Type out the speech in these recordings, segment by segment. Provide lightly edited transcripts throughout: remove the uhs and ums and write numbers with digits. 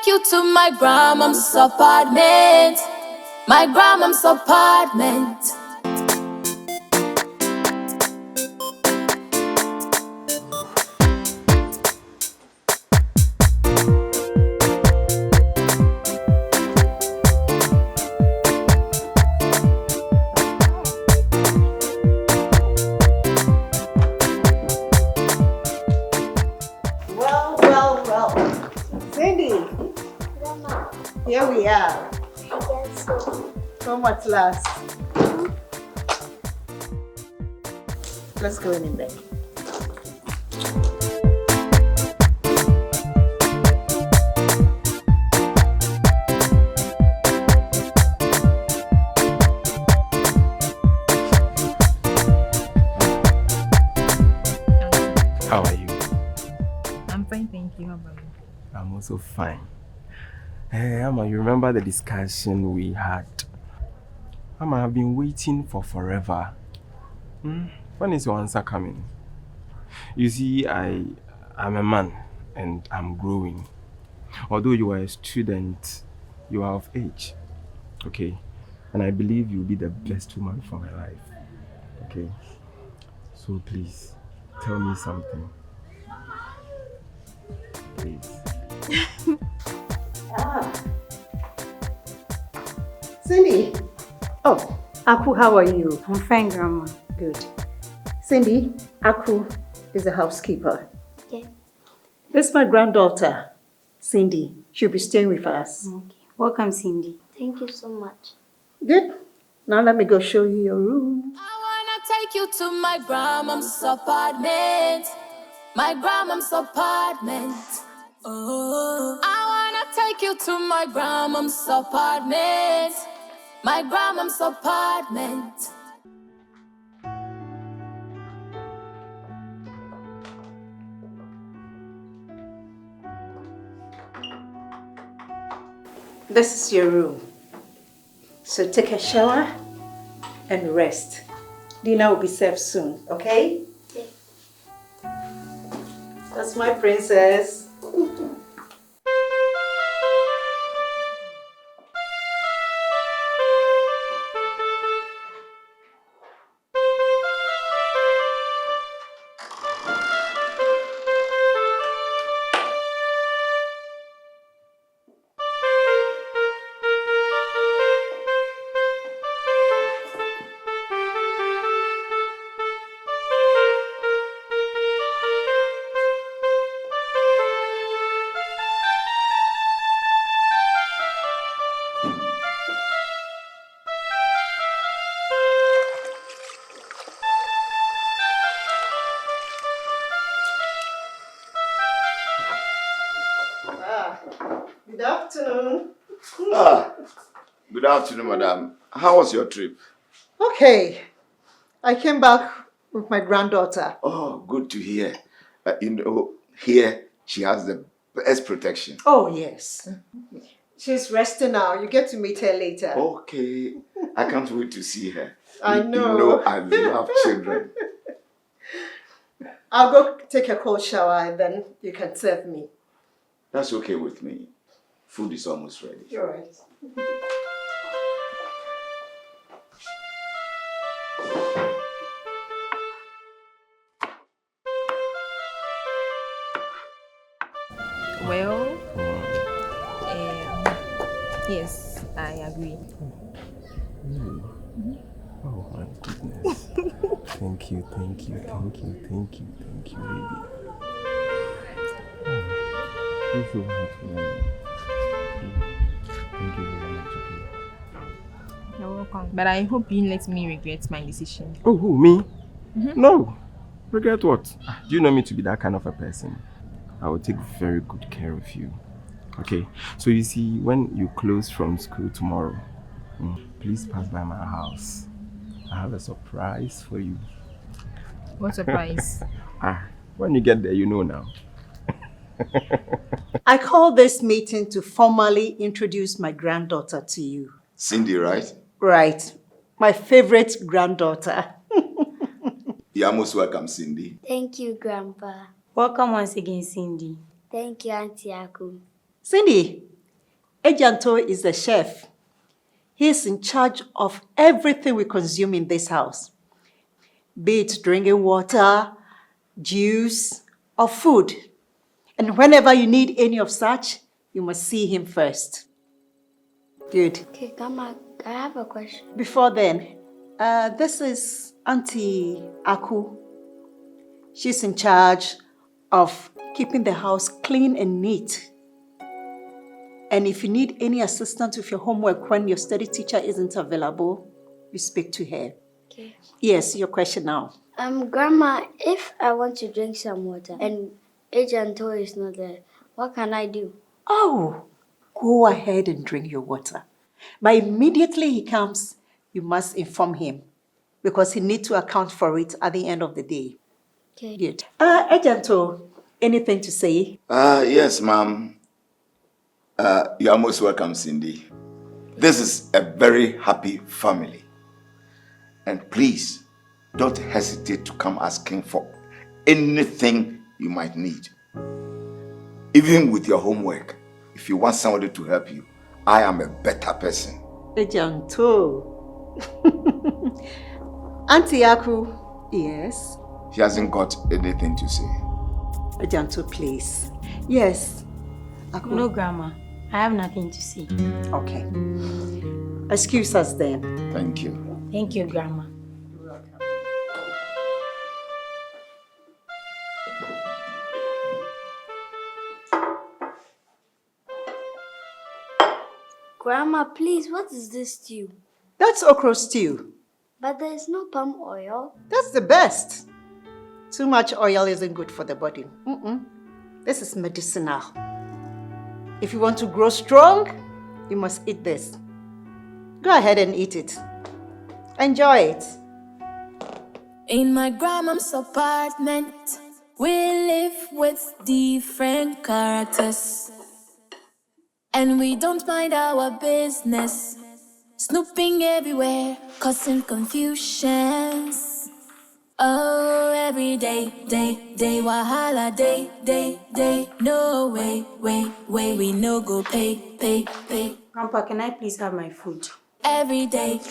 take you to my grandma's apartment. My grandma's apartment. Well. Cindy. Grandma. Here we are. I guess so. Come at last. Let's go in bed. How are you? I'm fine, thank you. How about you? I'm also fine. Hey, Amma, you remember the discussion we had? Amma, I've been waiting for forever. When is your answer coming? You see, I'm a man and I'm growing. Although you are a student, you are of age. Okay? And I believe you'll be the best woman for my life. Okay? So please, tell me something. Please. Cindy. Oh, Aku, how are you? I'm fine, Grandma. Good. Cindy, Aku is a housekeeper. Okay. This is my granddaughter, Cindy. She'll be staying with us. Okay. Welcome, Cindy. Thank you so much. Good. Now let me go show you your room. I wanna take you to my grandma's apartment. My grandma's apartment. Oh, I wanna take you to my grandma's apartment. My grandma's apartment. This is your room. So take a shower and rest. Dinner will be served soon, okay? Okay. That's my princess. Good afternoon. Good afternoon, madam. How was your trip? Okay. I came back with my granddaughter. Oh, good to hear. Here she has the best protection. Oh, yes. She's resting now. You get to meet her later. Okay. I can't wait to see her. I know. You know I love children. I'll go take a cold shower and then you can serve me. That's okay with me. Food is almost ready. You're right. Well, yes, I agree. Oh my goodness. Thank you, baby. You feel happy. Thank you very much. You're welcome. But I hope you let me regret my decision. Oh, who, me? No. Regret what? Do you know me to be that kind of a person? I will take very good care of you. Okay? So you see, when you close from school tomorrow, please pass by my house. I have a surprise for you. What surprise? When you get there, you know now. I call this meeting to formally introduce my granddaughter to you. Cindy, right? Right. My favorite granddaughter. You're most welcome, Cindy. Thank you, Grandpa. Welcome once again, Cindy. Thank you, Auntie Aku. Cindy, Ejanto is the chef. He is in charge of everything we consume in this house, be it drinking water, juice, or food. And whenever you need any of such, you must see him first. Good. Okay, Grandma, I have a question. Before then, this is Auntie Aku. She's in charge of keeping the house clean and neat. And if you need any assistance with your homework when your study teacher isn't available, you speak to her. Okay. Yes, your question now. Grandma, if I want to drink some water and Ejanto is not there, what can I do? Oh, go ahead and drink your water. But immediately he comes, you must inform him because he needs to account for it at the end of the day. Okay. Good. Ejanto, anything to say? Yes, ma'am. You are most welcome, Cindy. This is a very happy family. And please, don't hesitate to come asking for anything you might need. Even with your homework, if you want somebody to help you, I am a better person. Ejanto. Auntie Aku, yes? She hasn't got anything to say. Ejanto, please. Yes. Aku. No, Grandma. I have nothing to say. Okay. Excuse us then. Thank you. Thank you, Grandma. Grandma, please, what is this stew? That's okra stew. But there is no palm oil. That's the best. Too much oil isn't good for the body. This is medicinal. If you want to grow strong, you must eat this. Go ahead and eat it. Enjoy it. In my grandma's apartment, we live with different characters. And we don't mind our business. Snooping everywhere, causing confusions. Oh, every day, wahala, day. No way, we no go pay. Grandpa, can I please have my food? Every day,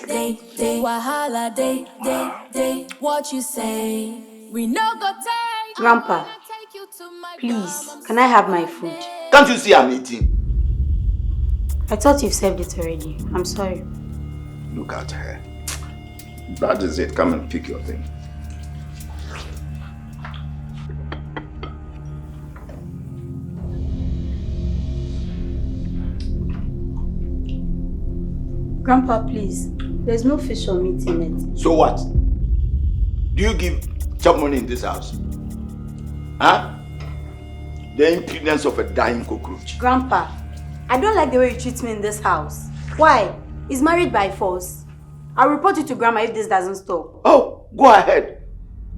wahala, day. What you say? We no go take. Grandpa, please, can I have my food? Can't you see I'm eating? I thought you've served it already. I'm sorry. Look at her. That is it. Come and pick your thing. Grandpa, please. There's no fish or meat in it. So what? Do you give chop money in this house? Huh? The impudence of a dying cockroach. Grandpa, I don't like the way you treat me in this house. Why? He's married by force. I'll report you to Grandma if this doesn't stop. Oh, go ahead.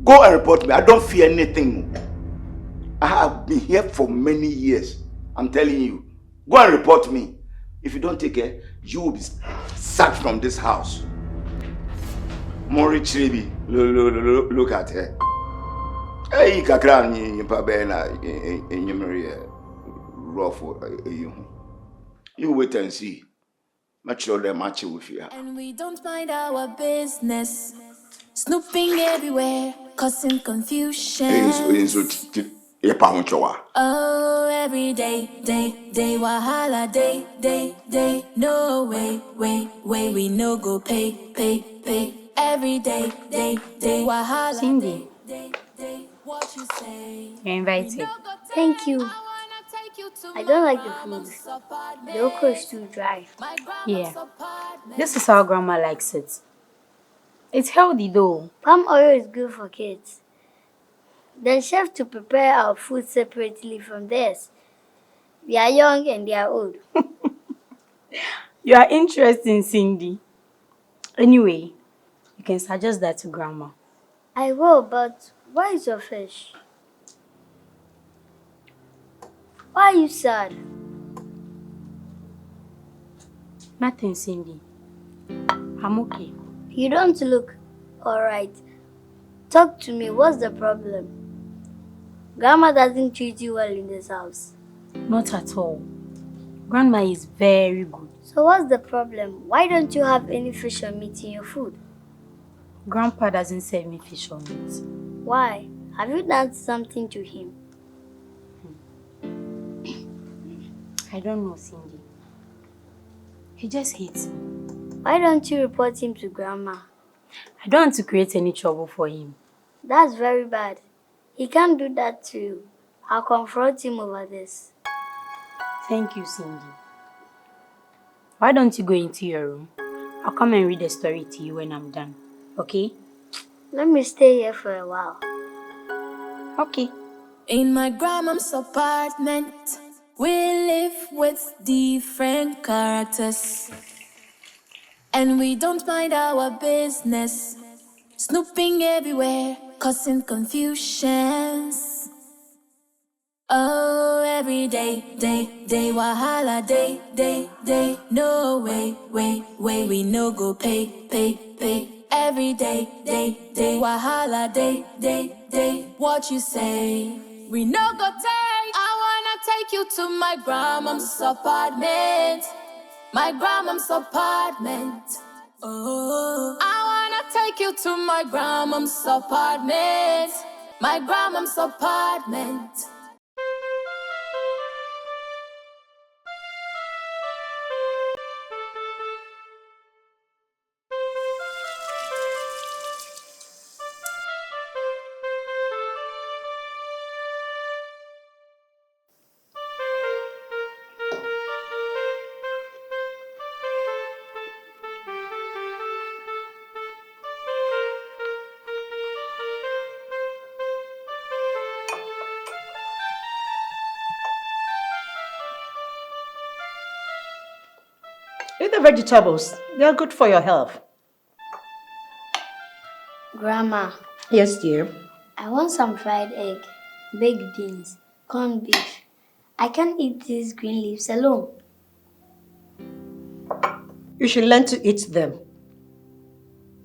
Go and report me. I don't fear anything. I have been here for many years. I'm telling you. Go and report me. If you don't take care, you will be sacked from this house. Mori Chibi, look at her. Hey, kakra ni pabena enyemere rough you wait and see. Much older match with you. And we don't mind our business. Snooping everywhere, causing confusion. Oh, every day, wahala, day. No way, we no go pay. Every day, wahala. Cindy, Day. What you say? you're invited. Thank you. I don't like the food. The okra is too dry. Yeah. This is how Grandma likes it. It's healthy though. Palm oil is good for kids. Then chef to prepare our food separately from theirs. We are young and they are old. You are interesting, Cindy. Anyway, you can suggest that to Grandma. I will, but where is your fish? Why are you sad? Nothing, Cindy. I'm okay. You don't look alright. Talk to me, what's the problem? Grandma doesn't treat you well in this house. Not at all. Grandma is very good. So what's the problem? Why don't you have any fish or meat in your food? Grandpa doesn't serve me fish or meat. Why? Have you done something to him? I don't know, Cindy. He just hates me. Why don't you report him to Grandma? I don't want to create any trouble for him. That's very bad. He can't do that to you. I'll confront him over this. Thank you, Cindy. Why don't you go into your room? I'll come and read the story to you when I'm done. Okay? Let me stay here for a while. Okay. In my grandma's apartment, we live with different characters. And we don't mind our business, snooping everywhere, causing confusions. Oh, every day, wahala, day. No way, we no go pay. Every day, wahala, day. What you say? We no go take. I wanna take you to my grandma's apartment. My grandma's apartment. Oh, I wanna take you to my grandma's apartment. My grandma's apartment. Eat the vegetables. They are good for your health. Grandma, Yes, dear. I want some fried egg, baked beans, corned beef. I can't eat these green leaves alone. You should learn to eat them.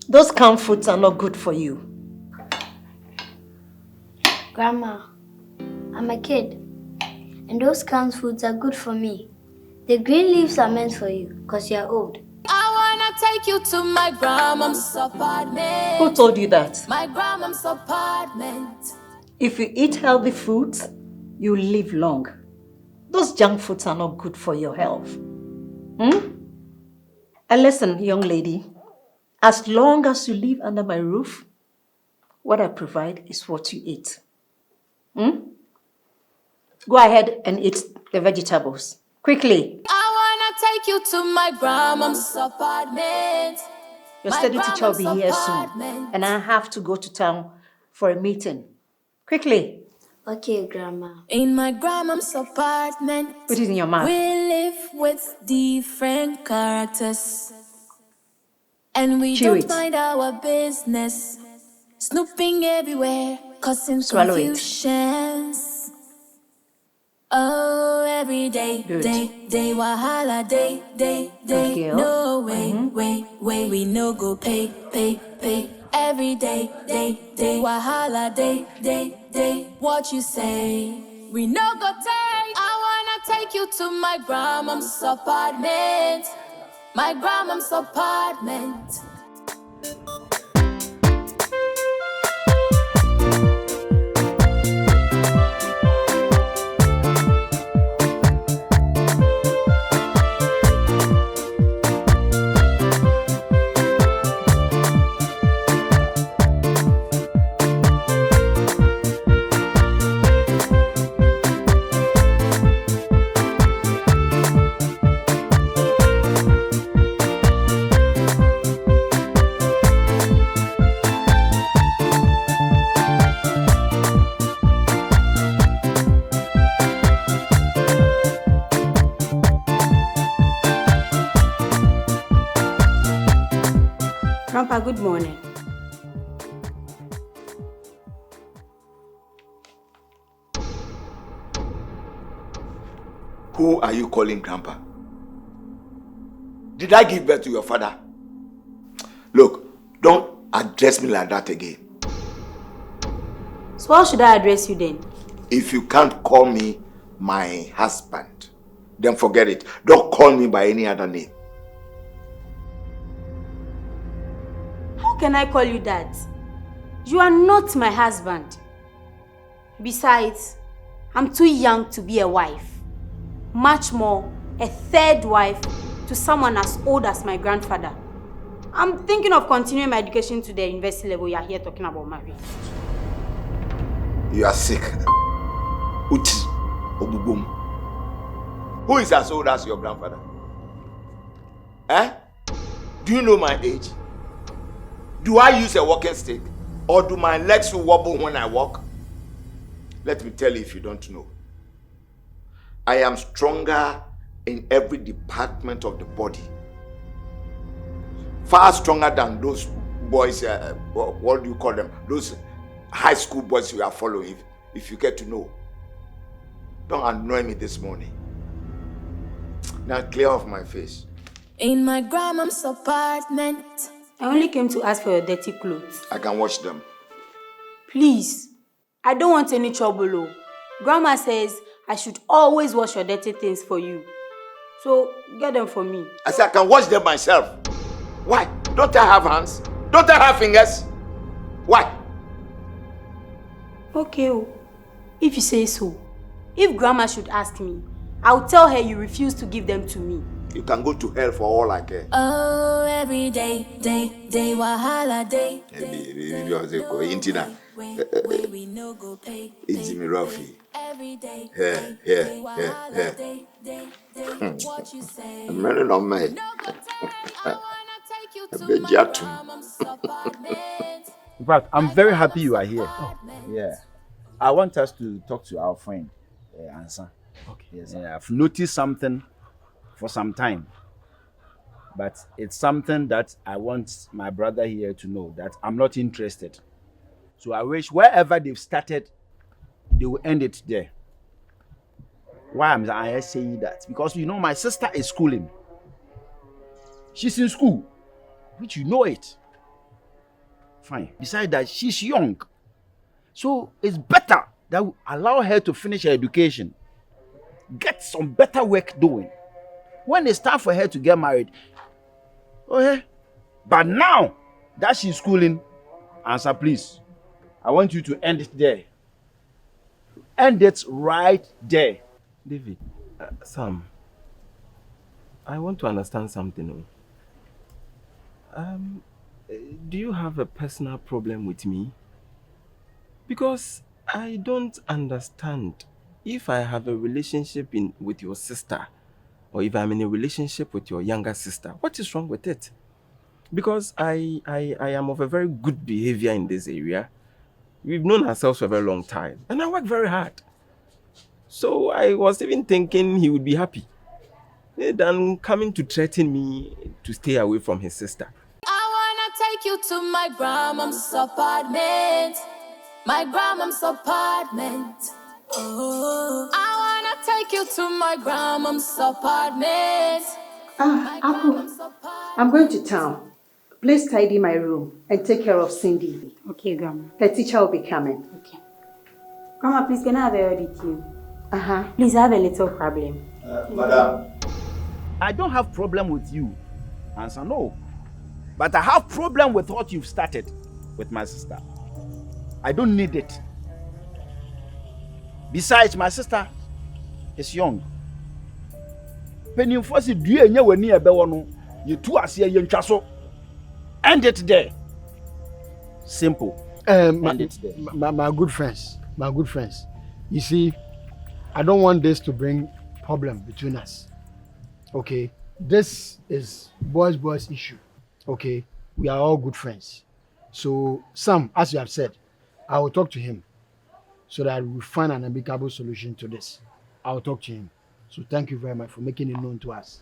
Those canned foods are not good for you. Grandma, I'm a kid, and those canned foods are good for me. The green leaves are meant for you, because you're old. I wanna take you to my grandma's apartment. Who told you that? My grandma's apartment. If you eat healthy foods, you live long. Those junk foods are not good for your health. And listen, young lady, as long as you live under my roof, what I provide is what you eat. Go ahead and eat the vegetables. Quickly. I wanna take you to my grandma's apartment. Your My study teacher will be grandma's here soon. apartment. And I have to go to town for a meeting. Quickly. Okay, Grandma. In my grandma's apartment, Put it in your mouth. we live with different characters. And we Chew don't it. mind our business, snooping everywhere, causing Swallow it. confusions. Oh, every day, Good. day, wahala, day. Good girl. No way, we no go pay. Every day, wahala, day. What you say? We no go take. I wanna take you to my grandma's apartment. My grandma's apartment. Grandpa, good morning. Who are you calling Grandpa? Did I give birth to your father? Look, don't address me like that again. So how should I address you then? If you can't call me my husband, then forget it. Don't call me by any other name. How can I call you that? You are not my husband. Besides, I'm too young to be a wife. Much more, a third wife to someone as old as my grandfather. I'm thinking of continuing my education to the university level. You are here talking about marriage. You are sick. Uti Obubum. Who is as old as your grandfather? Eh? Do you know my age? Do I use a walking stick? Or do my legs wobble when I walk? Let me tell you if you don't know. I am stronger in every department of the body. Far stronger than those boys, what do you call them? Those high school boys you are following, if you get to know. Don't annoy me this morning. Now clear off my face. In my grandma's apartment. I only came to ask for your dirty clothes. I can wash them. Please, I don't want any trouble. Oh. Grandma says I should always wash your dirty things for you. So, get them for me. I said I can wash them myself. Why? Don't I have hands? Don't I have fingers? Why? Okay, oh. If you say so. If Grandma should ask me, I'll tell her you refuse to give them to me. You can go to hell for all I care. Oh, every day, wahala day. It's me Rafi. Here. I'm running on my. In fact, I'm very happy you are here. Yeah. I want us to talk to our friend, Ansa. Okay. Yes. I've noticed something for some time. But it's something that I want my brother here to know, that I'm not interested. So I wish wherever they've started, they will end it there. Why am I saying that? Because you know my sister is schooling. She's in school, which you know it. Fine. Besides that, she's young. So it's better that we allow her to finish her education. Get some better work doing. When it's time for her to get married, okay. But now that she's schooling, Answer, please. I want you to end it there. End it right there. David, Sam, I want to understand something. Do you have a personal problem with me? Because I don't understand if I have a relationship with your sister, or if I'm in a relationship with your younger sister. What is wrong with it? Because I am of a very good behavior in this area. We've known ourselves for a very long time, and I work very hard. So I was even thinking he would be happy than coming to threaten me to stay away from his sister. I wanna take you to my grandma's apartment. My grandma's apartment. Oh, I wanna take you to my grandma's apartment. Apple, I'm going to town. Please tidy my room and take care of Cindy. Okay, Grandma. Her teacher will be coming. Okay. Grandma, please, can I have a word with you? Uh-huh. Please, I have a little problem. Madam. I don't have problem with you. Answer no. But I have problem with what you've started with my sister. I don't need it. Besides, my sister is young. When you force it, do you know when you two are here, end it there. Simple. My, it there. my good friends, you see, I don't want this to bring problem between us. Okay, this is boys issue. Okay, we are all good friends. So Sam, as you have said, I will talk to him so that we find an amicable solution to this. I will talk to him. So thank you very much for making it known to us.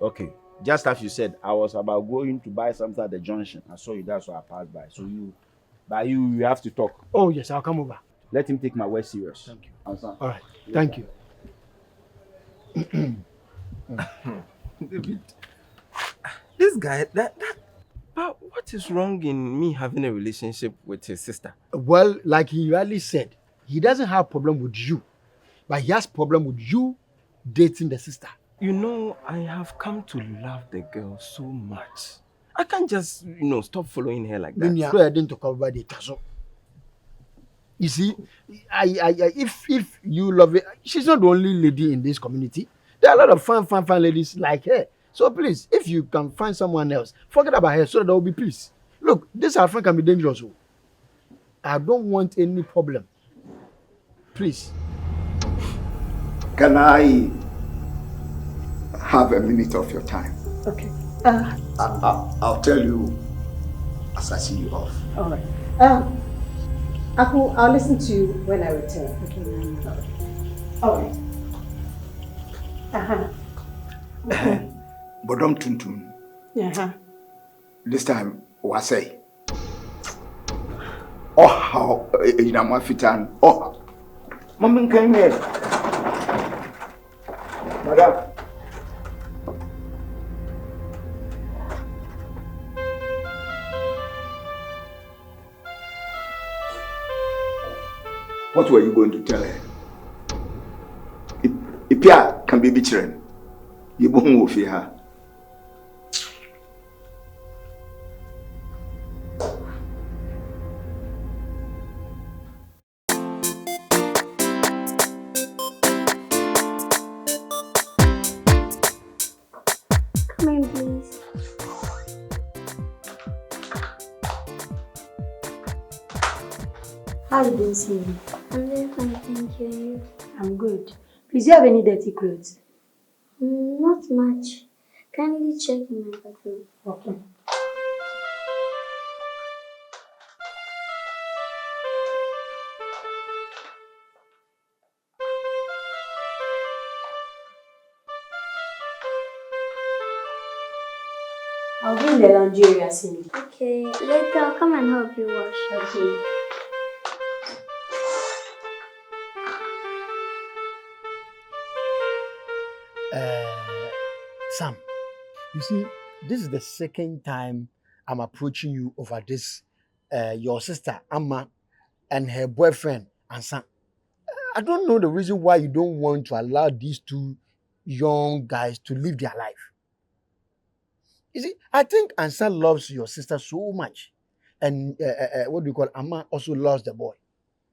Okay, just as you said, I was about going to buy something at the junction. I saw you, that's why I passed by. So you have to talk. Oh yes, I'll come over. Let him take my word serious. Thank you. Answer. All right, thank you. David, this guy, but what is wrong in me having a relationship with his sister? Well, like he really said, he doesn't have problem with you, but he has problem with you dating the sister. You know, I have come to love the girl so much. I can't just, stop following her like that. I didn't talk about the castle. You see, if you love it, she's not the only lady in this community. There are a lot of fine ladies like her. So please, if you can find someone else, forget about her so that there will be peace. Look, this our friend can be dangerous. I don't want any problem. Please. Can I have a minute of your time? Okay. I'll tell you as I see you off. All right. I'll listen to you when I return. Okay. All right. Bodom tuntum. This time, what say? Oh, how in a mafitan. Oh, Mama came here. Madam. What were you going to tell her? Ipia can be bichiren. You won't fear her. Come in, please. How are you doing, Cindy? I'm doing fine, thank you. And you? I'm good. Please, do you have any dirty clothes? Not much. Kindly check in my bathroom. Okay. I'll be in the laundry area, Cindy. Okay, later I'll come and help you wash. Okay. Sam, you see, this is the second time I'm approaching you over this, your sister, Amma, and her boyfriend, Ansan. I don't know the reason why you don't want to allow these two young guys to live their life. You see, I think Ansan loves your sister so much. And what do you call Amma also loves the boy.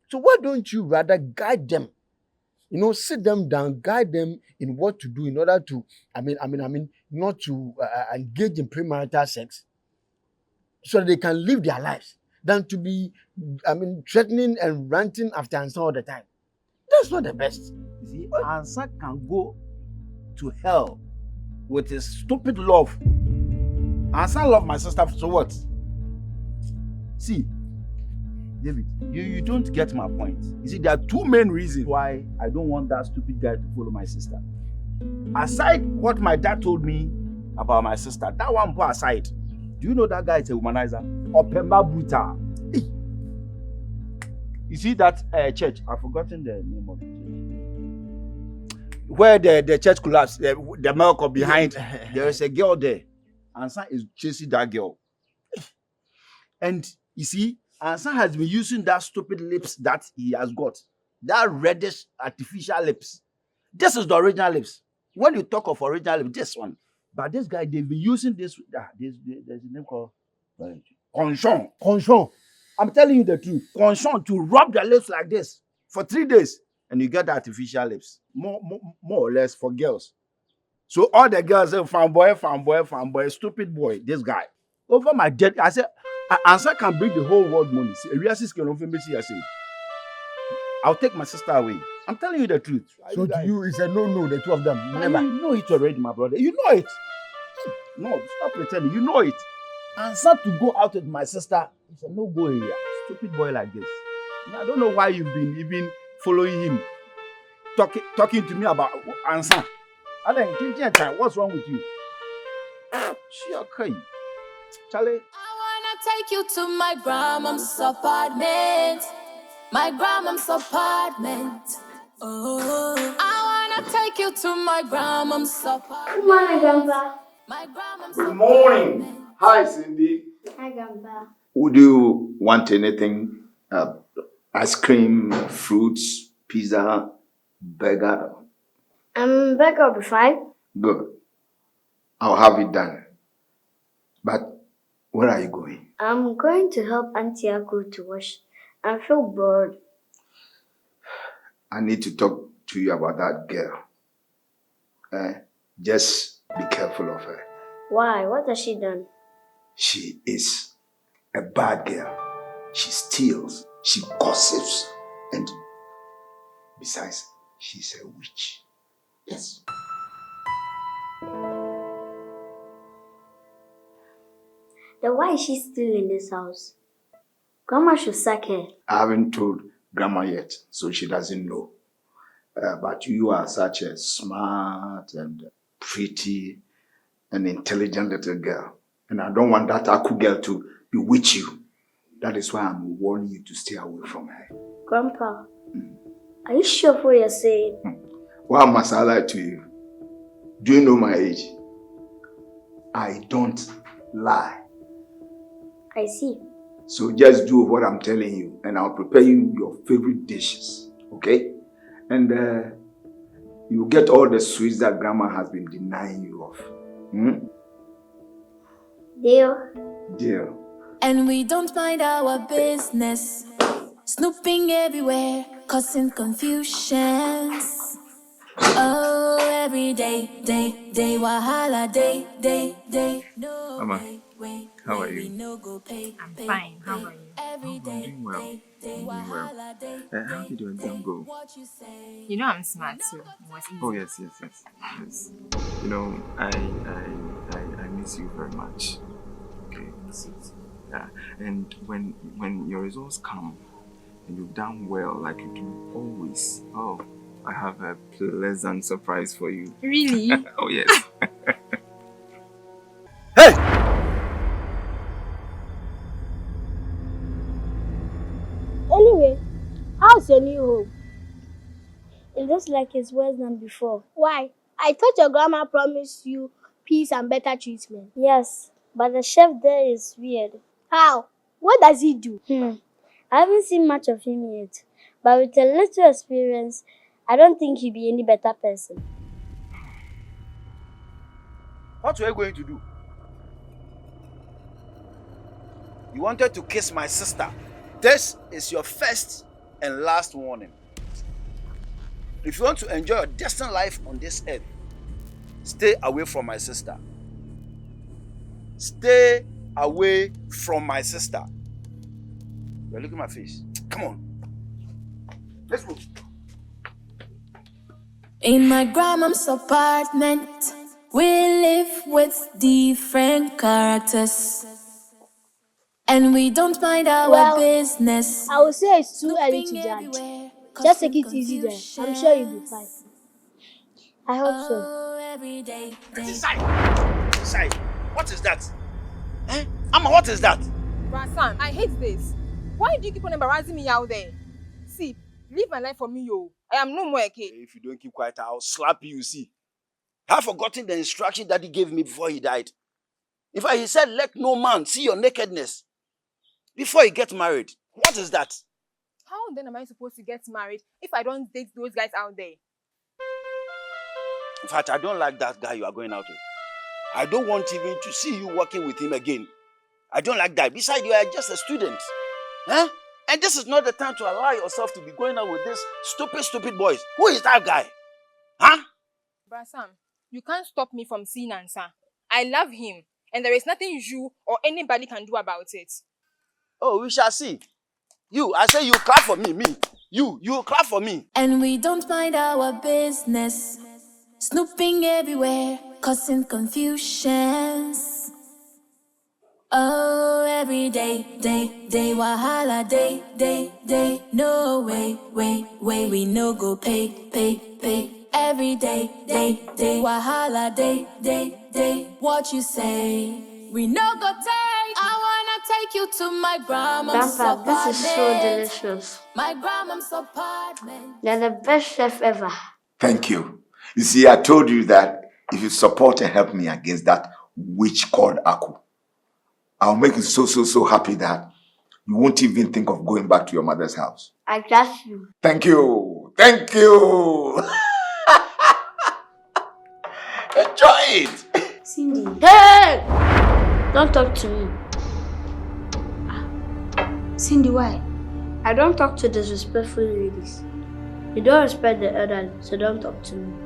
So why don't you rather guide them? Sit them down, guide them in what to do in order to, not to engage in premarital sex, so that they can live their lives, than to be, threatening and ranting after Ansa all the time. That's not the best. You see, Ansa can go to hell with his stupid love. Ansa love my sister, so what? See, David, you don't get my point. You see, there are two main reasons why I don't want that stupid guy to follow my sister. Aside what my dad told me about my sister, that one put aside. Do you know that guy is a womanizer? Opemba Buta. You see that church? I've forgotten the name of the church. Where the church collapsed, the milk behind, there is a girl there. Ansa is chasing that girl. And you see, Ansa has been using that stupid lips that he has got. That reddish artificial lips. This is the original lips. When you talk of original lips, this one. But this guy, they've been using this. There's a name called Conchon. Conchon. I'm telling you the truth. Conchon to rub their lips like this for 3 days. And you get the artificial lips. More or less for girls. So all the girls say, fanboy, stupid boy, this guy. Over my dead, I said, Ansa can bring the whole world money. I'll take my sister away. I'm telling you the truth. So to you, it's a no, the two of them. Never. You know it already, my brother. You know it. No, stop pretending. You know it. Ansa to go out with my sister, it's a no-go area. Stupid boy like this. I don't know why you've been even following him. Talking to me about Ansa. And then, what's wrong with you? She okay. Charlie. I wanna take you to my grandma's apartment. My grandma's apartment. Oh, I wanna take you to my grandma's apartment. Good morning, Grandpa. My grandma's Good morning. Hi, Cindy. Hi, Grandpa. Would you want anything? Ice cream, fruits, pizza, burger? Back up be fine. Good. I'll have it done. But where are you going? I'm going to help Auntie Aku to wash. I feel bored. I need to talk to you about that girl. Just be careful of her. Why? What has she done? She is a bad girl. She steals, she gossips, and besides, she's a witch. Yes. Then why is she still in this house? Grandma should sack her. I haven't told Grandma yet, so she doesn't know. But you are such a smart and pretty and intelligent little girl. And I don't want that Aku girl to bewitch you. That is why I'm warning you to stay away from her. Grandpa, are you sure of what you're saying? Why must I lie to you? Do you know my age? I don't lie. I see. So just do what I'm telling you, and I'll prepare you your favorite dishes, okay? And you get all the sweets that Grandma has been denying you of. Deal. Deal. And we don't mind our business. Snooping everywhere, causing confusions. Oh, every day, wahala, day. No, Mama, wait, how are you? no go pay. I'm fine. How are you? Every day, doing well. I'm doing well. How did your exam go? what you say. You know I'm smart, so it was easy. Oh yes. You know, I miss you very much. Okay. Yeah. And when your results come and you've done well like you do always, I have a pleasant surprise for you. Really? Oh yes. Hey! Anyway, how's your new home? It looks like it's worse than before. Why? I thought your grandma promised you peace and better treatment. Yes, but the chef there is weird. How? What does he do? I haven't seen much of him yet, but with a little experience, I don't think he'll be any better person. What were you going to do? You wanted to kiss my sister. This is your first and last warning. If you want to enjoy your destined life on this earth, stay away from my sister. Stay away from my sister. You're looking at my face. Come on. Let's go. In my grandma's apartment, we live with different characters. And we don't mind our business. I would say it's too early to judge. Just take it easy there. I'm sure you'll be fine. I hope so. Every day. Sai, what is that? Amma, what is that? Rasan, I hate this. Why do you keep on embarrassing me out there? See, leave my life for me, yo. I am no more a kid. If you don't keep quiet, I'll slap you, see. I have forgotten the instruction that he gave me before he died. In fact, he said, let no man see your nakedness before you get married. What is that? How then am I supposed to get married if I don't date those guys out there? In fact, I don't like that guy you are going out with. I don't want even to see you working with him again. I don't like that. Besides, you are just a student. Huh? And this is not the time to allow yourself to be going out with these stupid boys. Who is that guy? Huh? Brasam, you can't stop me from seeing Ansa. I love him, and there is nothing you or anybody can do about it. Oh, we shall see. I say you clap for me, You clap for me. And we don't mind our business. Snooping everywhere, causing confusions. Oh, every day, wahala, day. No way, we no go pay. Every day, wahala, day. What you say? We no go take. I wanna take you to my grandma's apartment. Grandpa, this is so delicious. My grandma's apartment. You're the best chef ever. Thank you. You see, I told you that if you support and help me against that witch called Aku, I'll make you so happy that you won't even think of going back to your mother's house. I trust you. Thank you. Enjoy it. Cindy. Hey! Don't talk to me. Cindy, why? I don't talk to disrespectful ladies. You don't respect the elderly, so don't talk to me.